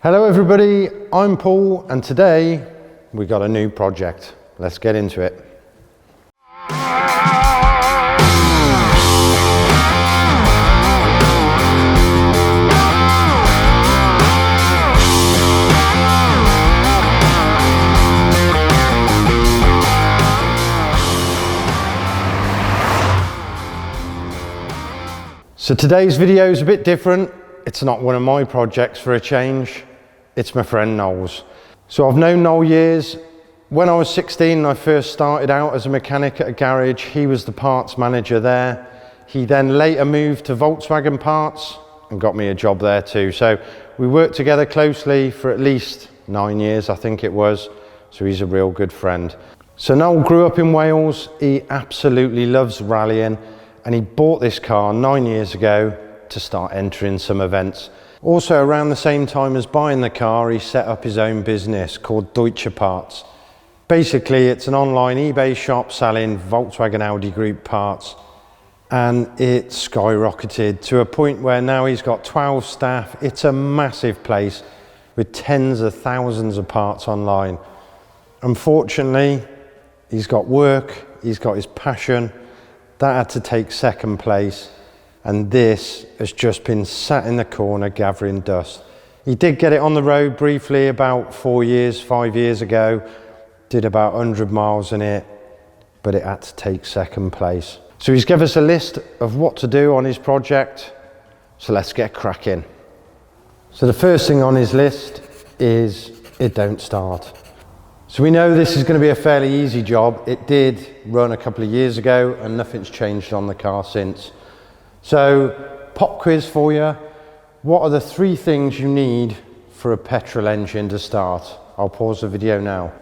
Hello everybody, I'm Paul and today we got a new project. Let's get into it. So today's video is a bit different. It's not one of my projects for a change. It's my friend Noel's. So I've known Noel years. When I was 16, I first started out as a mechanic at a garage. He was the parts manager there. He then later moved to Volkswagen Parts and got me a job there too. So we worked together closely for at least 9 years, I think it was. So he's a real good friend. So Noel grew up in Wales. He absolutely loves rallying and he bought this car 9 years ago to start entering some events. Also around the same time as buying the car, he set up his own business called Deutsche Parts. Basically, it's an online eBay shop selling Volkswagen Audi Group parts, and it skyrocketed to a point where now he's got 12 staff. It's a massive place with tens of thousands of parts online. Unfortunately, he's got work, he's got his passion. That had to take second place. And this has just been sat in the corner gathering dust. He did get it on the road briefly about 5 years ago, did about 100 miles in it, but it had to take second place. So he's given us a list of what to do on his project, so let's get cracking. So the first thing on his list is it don't start. So we know this is going to be a fairly easy job. It did run a couple of years ago and nothing's changed on the car since. So, pop quiz for you. What are the 3 things you need for a petrol engine to start? I'll pause the video now.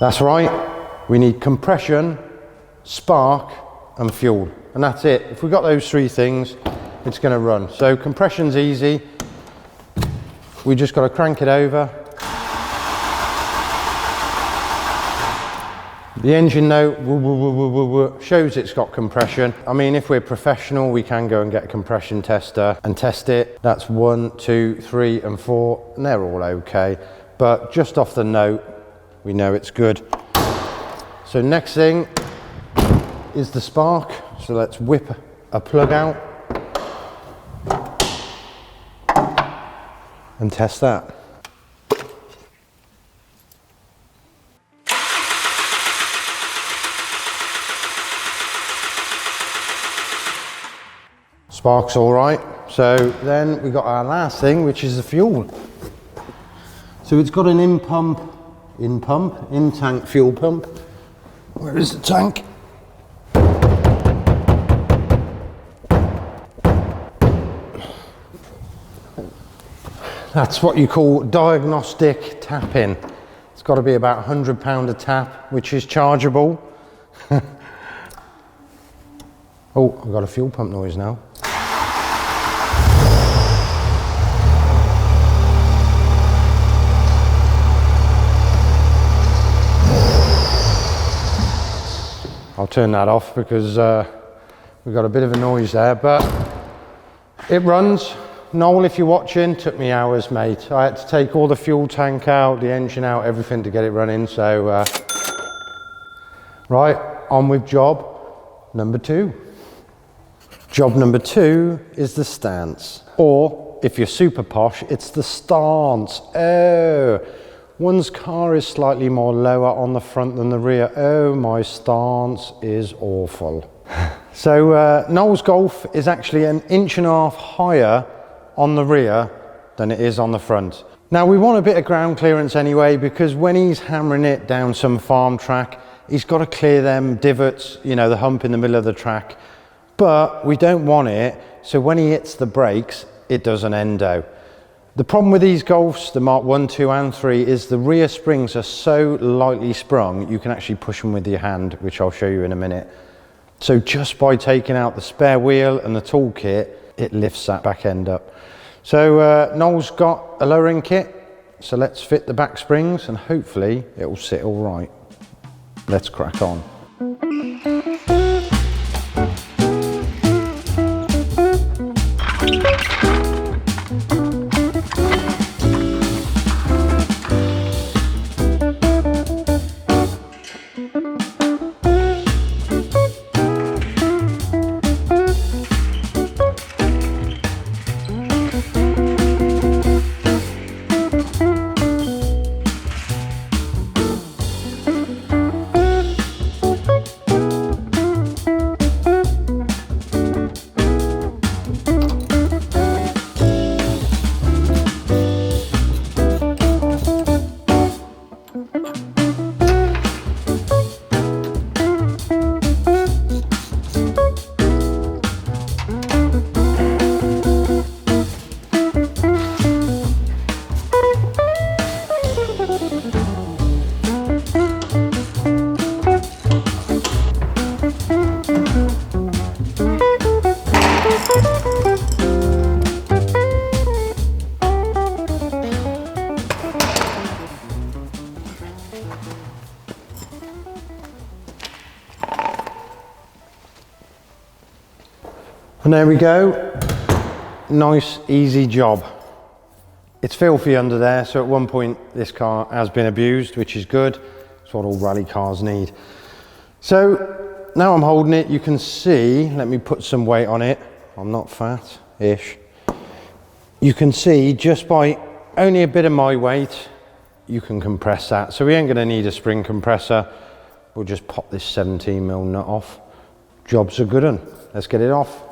That's right, we need compression, spark and fuel. And that's it. If we've got those 3 things, it's going to run. So compression's easy. We just got to crank it over. The engine note shows it's got compression. I mean, if we're professional, we can go and get a compression tester and test it. That's 1, 2, 3 and 4, and they're all okay. But just off the note, we know it's good. So next thing is the spark. So let's whip a plug out and test that. Spark's all right. So then we got our last thing, which is the fuel. So it's got an in-tank fuel pump. Where is the tank? That's what you call diagnostic tapping. It's got to be about £100 a tap, which is chargeable. Oh, I've got a fuel pump noise now. I'll turn that off because we've got a bit of a noise there, but it runs. Noel, if you're watching, took me hours, mate. I had to take all the fuel tank out, the engine out, everything to get it running. So, right, on with job number 2. Job number 2 is the stance, or if you're super posh, it's the stance. Oh, one's car is slightly more lower on the front than the rear. Oh, my stance is awful. So Noel's Golf is actually 1.5 inches higher on the rear than it is on the front. Now we want a bit of ground clearance anyway, because when he's hammering it down some farm track, he's got to clear them divots, you know, the hump in the middle of the track. But we don't want it, so when he hits the brakes, it does an endo. The problem with these Golfs, the Mark 1, 2 and 3, is the rear springs are so lightly sprung, you can actually push them with your hand, which I'll show you in a minute. So just by taking out the spare wheel and the toolkit, it lifts that back end up. So Noel's got a lowering kit, so let's fit the back springs and hopefully it will sit all right. Let's crack on. And there we go. Nice, easy job. It's filthy under there, so at one point this car has been abused, which is good. It's what all rally cars need. So now I'm holding it, you can see, let me put some weight on it. I'm not fat-ish. You can see just by only a bit of my weight, you can compress that. So we ain't gonna need a spring compressor. We'll just pop this 17mm nut off. Job's a good one. Let's get it off.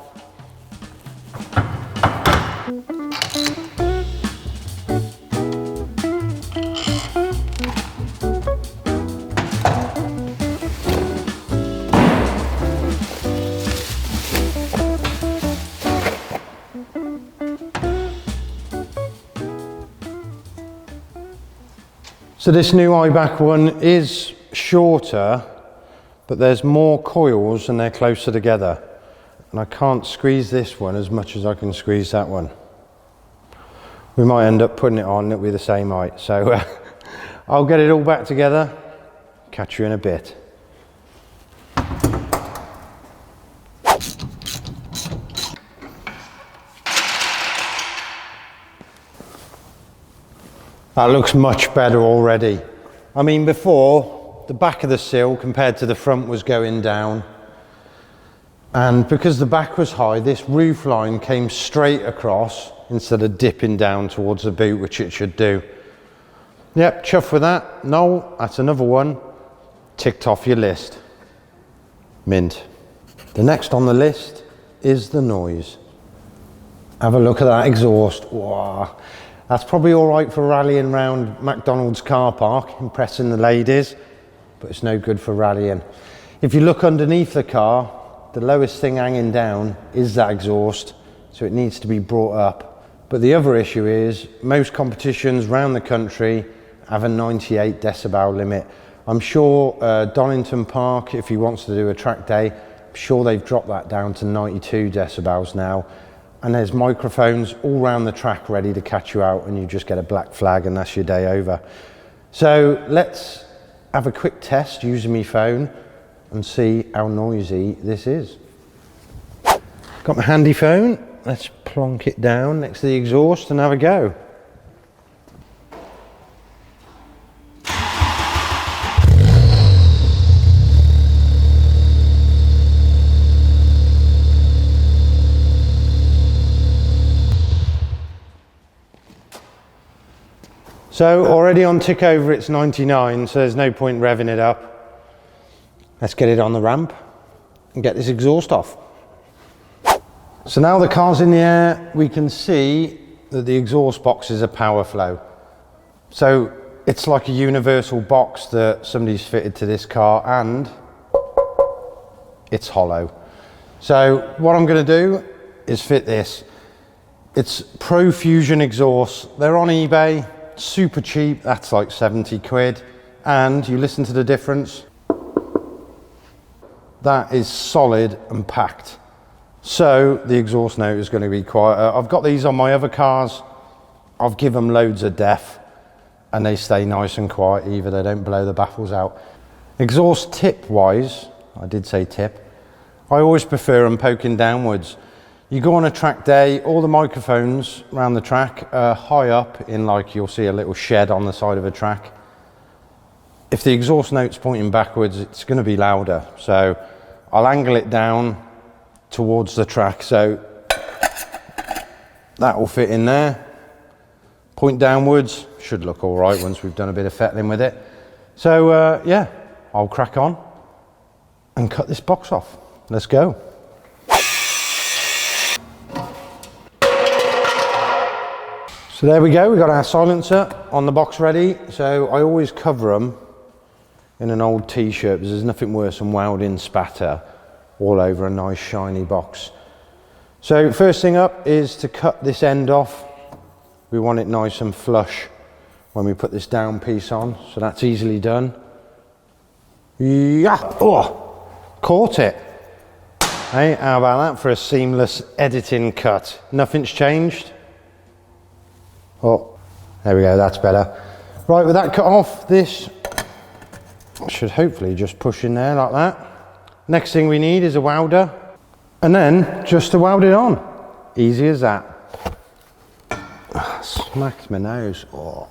So this new iBack one is shorter, but there's more coils and they're closer together. And I can't squeeze this one as much as I can squeeze that one. We might end up putting it on, it'll be the same height. So I'll get it all back together, catch you in a bit. That looks much better already. I mean, before, the back of the sill compared to the front was going down. And because the back was high, this roof line came straight across instead of dipping down towards the boot, which it should do. Yep, chuffed with that. No, that's another one ticked off your list. Mint. The next on the list is the noise. Have a look at that exhaust. Wow. That's probably all right for rallying around McDonald's car park, impressing the ladies, but it's no good for rallying. If you look underneath the car, the lowest thing hanging down is that exhaust, so it needs to be brought up. But the other issue is, most competitions around the country have a 98 decibel limit. I'm sure Donington Park, if he wants to do a track day, I'm sure they've dropped that down to 92 decibels now. And there's microphones all around the track ready to catch you out, and you just get a black flag and that's your day over. So let's have a quick test using my phone and see how noisy this is. Got my handy phone, let's plonk it down next to the exhaust and have a go. So already on tick over, it's 99, so there's no point revving it up. Let's get it on the ramp and get this exhaust off. So now the car's in the air, we can see that the exhaust box is a power flow. So it's like a universal box that somebody's fitted to this car, and it's hollow. So what I'm going to do is fit this. It's Pro Fusion exhaust. They're on eBay. Super cheap, that's like 70 quid, and you listen to the difference. That is solid and packed. So the exhaust note is going to be quieter. I've got these on my other cars. I've given them loads of def and they stay nice and quiet either, they don't blow the baffles out. Exhaust tip wise, I did say tip, I always prefer them poking downwards. You go on a track day, all the microphones around the track are high up in, like, you'll see a little shed on the side of a track. If the exhaust note's pointing backwards, it's going to be louder. So I'll angle it down towards the track, so that will fit in there. Point downwards, should look all right once we've done a bit of fettling with it. So yeah, I'll crack on and cut this box off. Let's go. So there we go, we got our silencer on the box ready. So I always cover them in an old t-shirt because there's nothing worse than welding spatter all over a nice shiny box. So first thing up is to cut this end off. We want it nice and flush when we put this down piece on, so that's easily done. Yeah, oh, caught it. Hey, how about that for a seamless editing cut? Nothing's changed. Oh, there we go, that's better. Right, with that cut off, this should hopefully just push in there like that. Next thing we need is a welder. And then just to weld it on. Easy as that. Smacked my nose. Oh.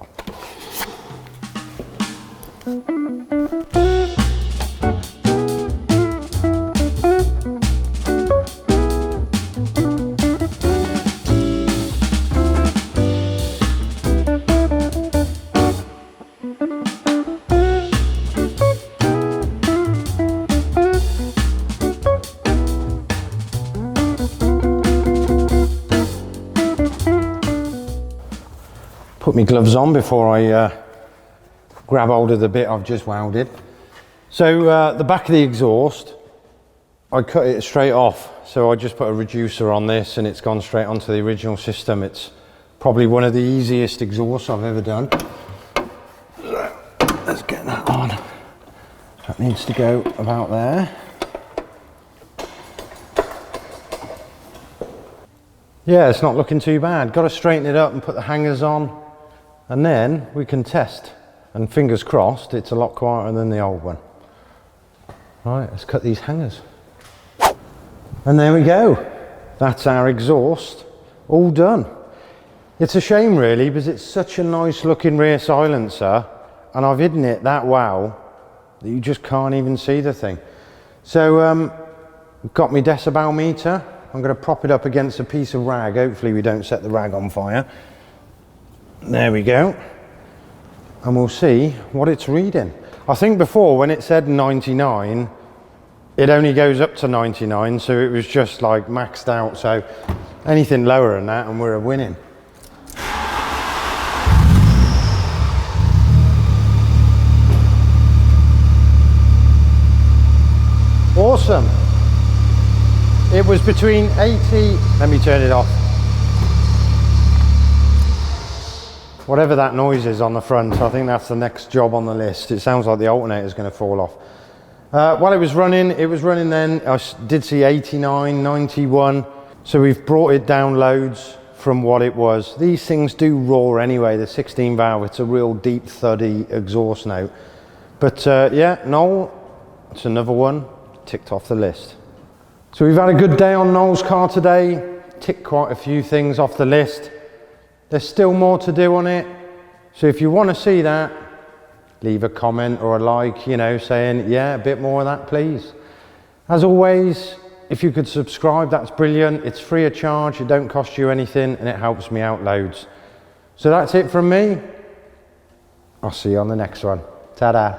Put my gloves on before I grab hold of the bit I've just welded. So the back of the exhaust, I cut it straight off. So I just put a reducer on this and it's gone straight onto the original system. It's probably one of the easiest exhausts I've ever done. So let's get that on. That needs to go about there. Yeah, it's not looking too bad. Got to straighten it up and put the hangers on. And then we can test, and fingers crossed it's a lot quieter than the old one. Right, let's cut these hangers. And there we go. That's our exhaust, all done. It's a shame really, because it's such a nice looking rear silencer, and I've hidden it that well that you just can't even see the thing. So, got my decibel meter. I'm going to prop it up against a piece of rag. Hopefully we don't set the rag on fire. There we go, and we'll see what it's reading. I think before, when it said 99, it only goes up to 99, so it was just like maxed out. So anything lower than that and we're winning. Awesome. It was between 80, let me turn it off. Whatever that noise is on the front, I think that's the next job on the list. It sounds like the alternator is going to fall off. While it was running then, I did see 89, 91. So we've brought it down loads from what it was. These things do roar anyway, the 16 valve, it's a real deep thuddy exhaust note. But yeah, Noel, it's another one ticked off the list. So we've had a good day on Noel's car today, ticked quite a few things off the list. There's still more to do on it, so if you want to see that, leave a comment or a like, you know, saying, yeah, a bit more of that, please. As always, if you could subscribe, that's brilliant. It's free of charge, it don't cost you anything, and it helps me out loads. So that's it from me. I'll see you on the next one. Ta-da.